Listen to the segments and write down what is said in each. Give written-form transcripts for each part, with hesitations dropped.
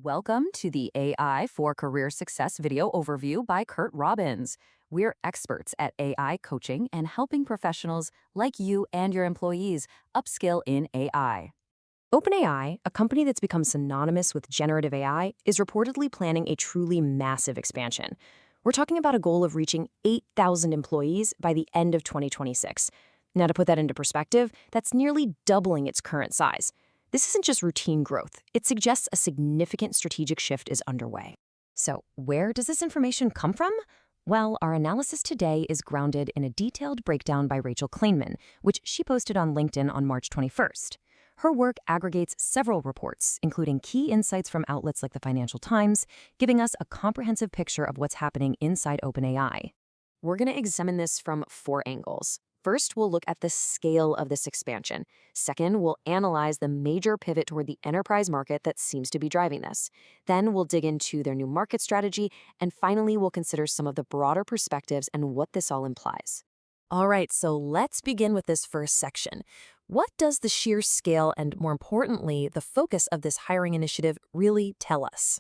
Welcome to the AI for Career Success video overview by Curt Robbins. We're experts at AI coaching and helping professionals like you and your employees upskill in AI. OpenAI, a company that's become synonymous with generative AI, is reportedly planning a truly massive expansion. We're talking about a goal of reaching 8,000 employees by the end of 2026. Now, to put that into perspective, that's nearly doubling its current size. This isn't just routine growth. It suggests a significant strategic shift is underway. So, where does this information come from? Well, our analysis today is grounded in a detailed breakdown by Rachel Kleinman, which she posted on LinkedIn on March 21st. Her work aggregates several reports, including key insights from outlets like the Financial Times, giving us a comprehensive picture of what's happening inside OpenAI. We're going to examine this from 4 angles. First, we'll look at the scale of this expansion. Second, we'll analyze the major pivot toward the enterprise market that seems to be driving this. Then we'll dig into their new market strategy. And finally, we'll consider some of the broader perspectives and what this all implies. All right, so let's begin with this first section. What does the sheer scale and, more importantly, the focus of this hiring initiative really tell us?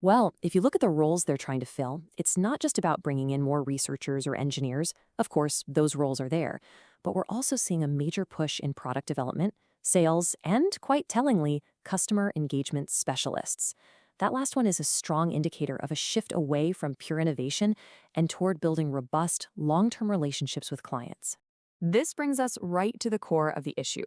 Well, if you look at the roles they're trying to fill, it's not just about bringing in more researchers or engineers. Of course, those roles are there. But we're also seeing a major push in product development, sales, and, quite tellingly, customer engagement specialists. That last one is a strong indicator of a shift away from pure innovation and toward building robust, long-term relationships with clients. This brings us right to the core of the issue.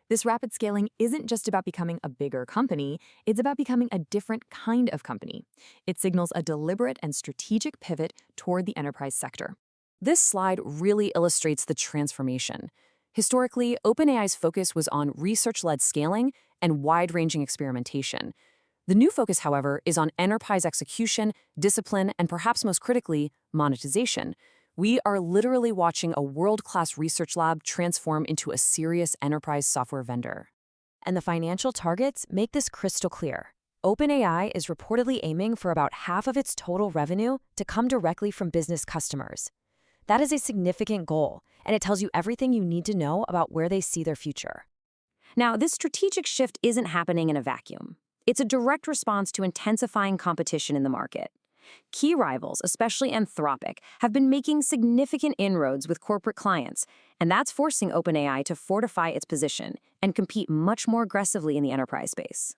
This rapid scaling isn't just about becoming a bigger company, it's about becoming a different kind of company. It signals a deliberate and strategic pivot toward the enterprise sector. This slide really illustrates the transformation. Historically, OpenAI's focus was on research-led scaling and wide-ranging experimentation. The new focus, however, is on enterprise execution, discipline, and perhaps most critically, monetization. We are literally watching a world-class research lab transform into a serious enterprise software vendor. And the financial targets make this crystal clear. OpenAI is reportedly aiming for about half of its total revenue to come directly from business customers. That is a significant goal, and it tells you everything you need to know about where they see their future. Now, this strategic shift isn't happening in a vacuum. It's a direct response to intensifying competition in the market. Key rivals, especially Anthropic, have been making significant inroads with corporate clients, and that's forcing OpenAI to fortify its position and compete much more aggressively in the enterprise space.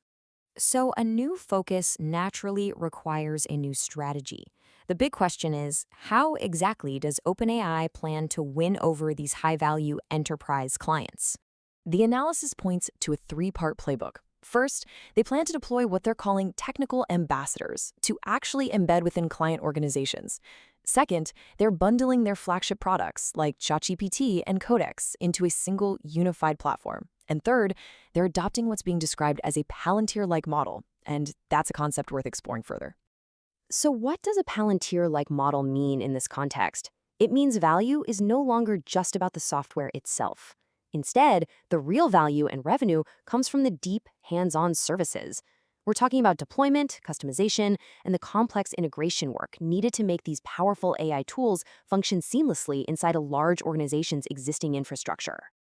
So a new focus naturally requires a new strategy. The big question is, how exactly does OpenAI plan to win over these high-value enterprise clients? The analysis points to a 3-part playbook. First, they plan to deploy what they're calling technical ambassadors to actually embed within client organizations. Second, they're bundling their flagship products like ChatGPT and Codex into a single unified platform. And third, they're adopting what's being described as a Palantir-like model, and that's a concept worth exploring further. So what does a Palantir-like model mean in this context? It means value is no longer just about the software itself. Instead, the real value and revenue comes from the deep, hands-on services. We're talking about deployment, customization, and the complex integration work needed to make these powerful AI tools function seamlessly inside a large organization's existing infrastructure.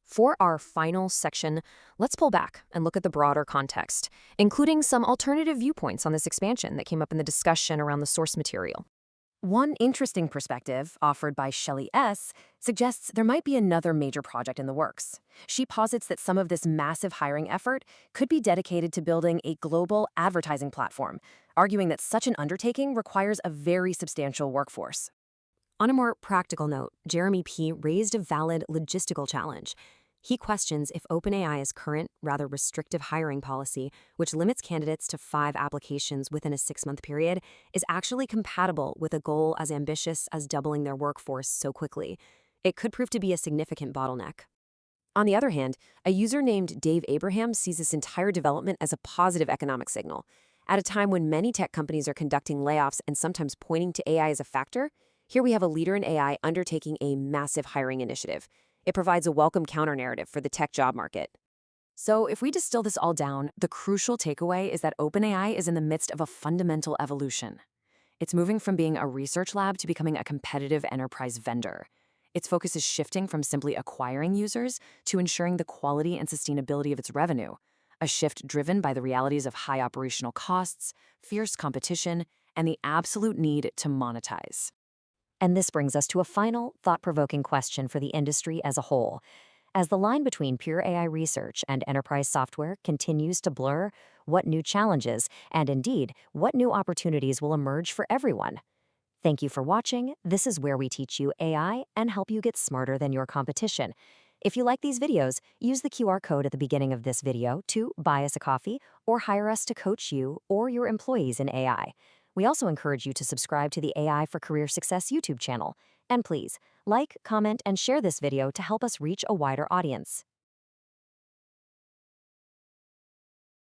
For our final section, let's pull back and look at the broader context, including some alternative viewpoints on this expansion that came up in the discussion around the source material. One interesting perspective, offered by Shelley S., suggests there might be another major project in the works. She posits that some of this massive hiring effort could be dedicated to building a global advertising platform, arguing that such an undertaking requires a very substantial workforce. On a more practical note, Jeremy P. raised a valid logistical challenge. He questions if OpenAI's current, rather restrictive hiring policy, which limits candidates to 5 applications within a 6-month period, is actually compatible with a goal as ambitious as doubling their workforce so quickly. It could prove to be a significant bottleneck. On the other hand, a user named Dave Abraham sees this entire development as a positive economic signal. At a time when many tech companies are conducting layoffs and sometimes pointing to AI as a factor, here we have a leader in AI undertaking a massive hiring initiative. It provides a welcome counter-narrative for the tech job market. So if we distill this all down, the crucial takeaway is that OpenAI is in the midst of a fundamental evolution. It's moving from being a research lab to becoming a competitive enterprise vendor. Its focus is shifting from simply acquiring users to ensuring the quality and sustainability of its revenue. a shift driven by the realities of high operational costs, fierce competition, and the absolute need to monetize. And this brings us to a final, thought-provoking question for the industry as a whole. As the line between pure AI research and enterprise software continues to blur, what new challenges, and indeed, what new opportunities will emerge for everyone? Thank you for watching. This is where we teach you AI and help you get smarter than your competition. If you like these videos, use the QR code at the beginning of this video to buy us a coffee or hire us to coach you or your employees in AI. We also encourage you to subscribe to the AI for Career Success YouTube channel. And please, like, comment, and share this video to help us reach a wider audience.